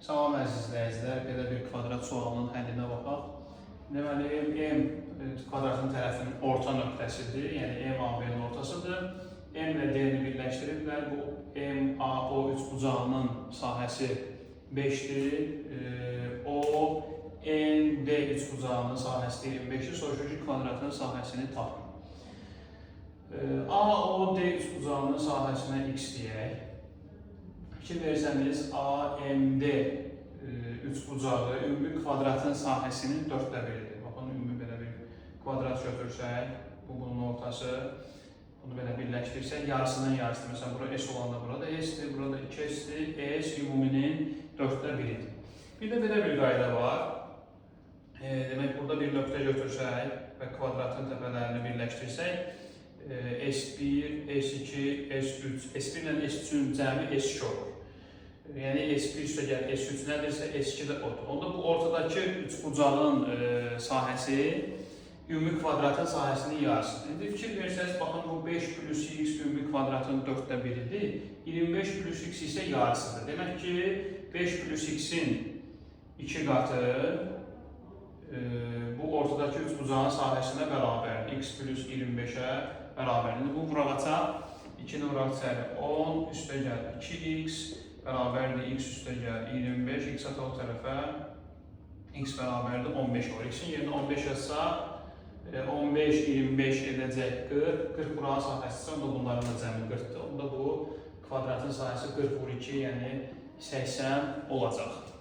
Salam əziz izləyicilər, belə bir kvadrat sualının həllinə baxaq. Deməli, m kvadratın tərəfinin orta nöqtəsidir, yəni m AB-nin ortasıdır. M ilə D-ni birləşdiriblər. Bu MAO üçbucağının sahəsi 5-dir. O ND üçbucağının sahəsi 25-dir. Soruşur ki, kvadratın sahəsini tapın. AOD üçbucağının sahəsinə x deyək. Fikir versəniz, AMD üçbucağı ümumi kvadratın sahəsinin 1/4-idir. Baxın, ümumi belə bir kvadrat götürsək, bu bunun ortası, bunu belə birləşdirsək, yarısından yarısıdır. Məsələn, bura S olanda burada S-dir, burada 2S-dir, S ümuminin 1/4-idir. Bir də belə bir qayda var. Demək, burada bir nöqtə götürsək və kvadratın təpələrini birləşdirsək, S1, S2, S3, S1 ilə S3-ün cəmi S2 olur. Yəni S1 üstəgəl S3 nədirsə, S2 də odur. Onda bu ortadakı üçbucağın sahəsi ümumi kvadratın sahəsinin yarısıdır. İndi fikir versəniz, baxın, bu 5 plus x ümumi kvadratın 1/4-idir. 25 plus x isə yarısıdır. Demək ki, 5 plus x-in 2 qatı bu ortadakı üçbucağın sahəsinə bərabərdir. X plus 25-ə bərabərdir. Bu vurağaça 2-ni vuraq içəri 10 üstəgəl 2x bərabərdir x üstəgəl 25, x ata o tərəfə x bərabərdir 15 olur. X-in yerinə 15 yazsaq, 15, 25 edəcək 40, 40 buranın sahəsi isə, onda bunların da cəmi 40-dır. Onda bu kvadratın sahəsi 40 vur 2, yəni 80 olacaq.